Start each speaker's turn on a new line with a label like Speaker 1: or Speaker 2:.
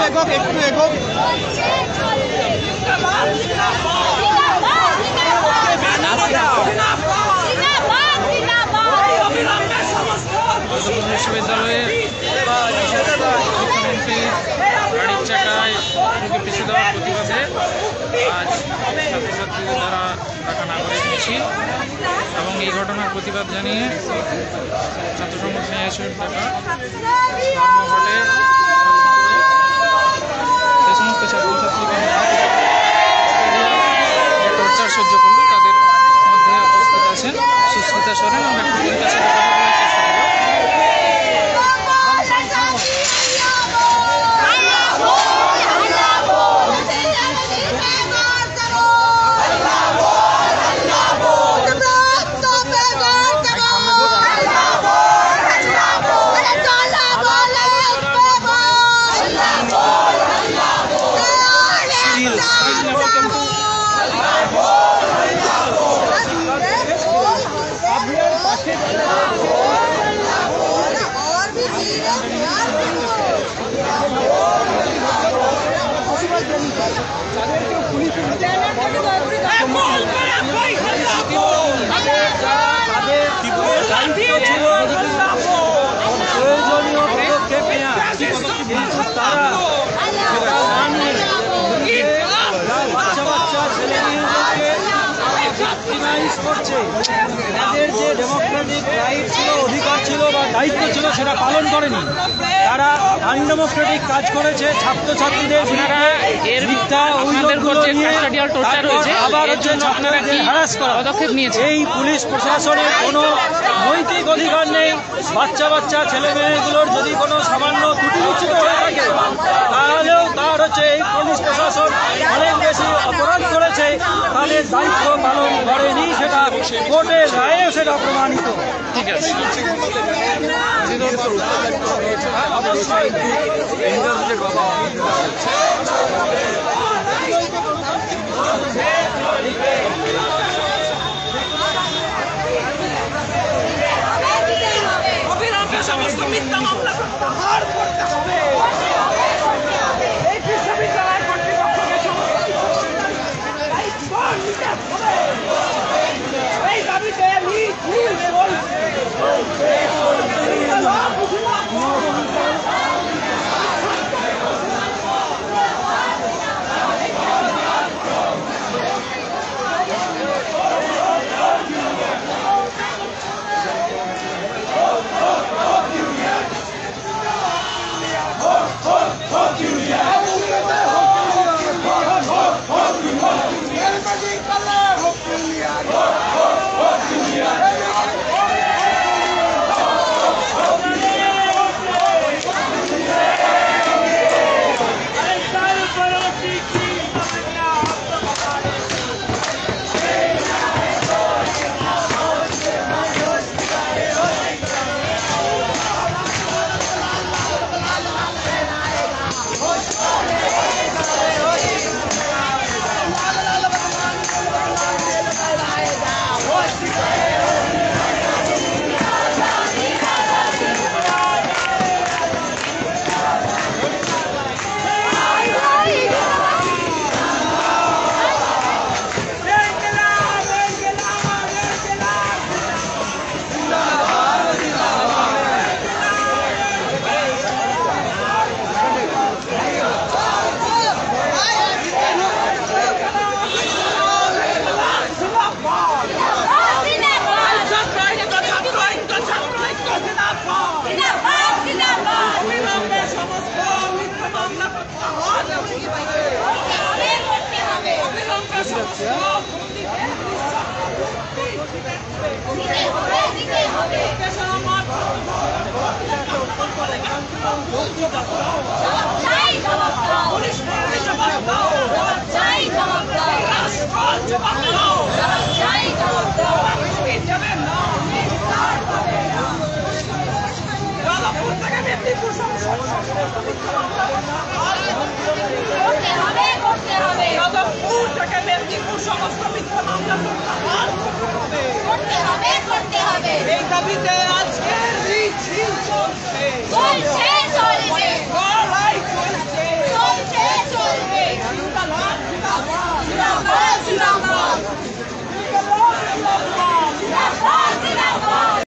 Speaker 1: একক একটু একক
Speaker 2: বিশ্ববিদ্যালয়ে মুখ্যমন্ত্রী গাড়ির চাকায় রোগী পিছু দেওয়ার প্রতিবাদে আজ ছাত্রছাত্রীদের দ্বারা ঢাকা নাগরিক মিছিল এবং এই ঘটনার প্রতিবাদ জানিয়ে ছাত্র সংগঠন এসএফ ঢাকা ধর্মঘটে যে সমস্ত ছাত্রছাত্রীগণ যে টর্চার সহ্য করল তাদের মধ্যে উপস্থিত আছেন সুস্মিতা সোরেন এবং একটু কবিতার সাথে কথা বলার চেষ্টা করব।
Speaker 3: তাদের যে ডেমোক্রেটিক রাইট ছিল, অধিকার ছিল বা দায়িত্ব ছিল সেটা পালন করেনি। তারা আনডেমোক্রেটিক কাজ করেছে, ছাত্রছাত্রীদের মিথ্যা অভিযোগগুলো নিয়ে আবার হচ্ছে ছাত্রদের হ্যারাস করা। এই পুলিশ প্রশাসনের কোনো নৈতিক অধিকার নেই। বাচ্চা বাচ্চা ছেলে মেয়েগুলোর যদি কোনো সামান্য ত্রুটি বিচ্যুত হয়ে থাকে তাহলেও তার হচ্ছে এই পুলিশ প্রশাসন অনেক বেশি অপরাধ করেছে, তাদের দায়িত্ব পালন করেনি, সেটা কোর্টের রায়েও সেটা প্রমাণিত।
Speaker 2: ঠিক আছে,
Speaker 4: সমস্ত মিথ্যা মামলা প্রত্যাহার করতে হবে। এই বিশ্ববিদ্যালয় কর্তৃপক্ষকে এই দাবিতে এই দাবিতে আজকের মিছিল চলছে।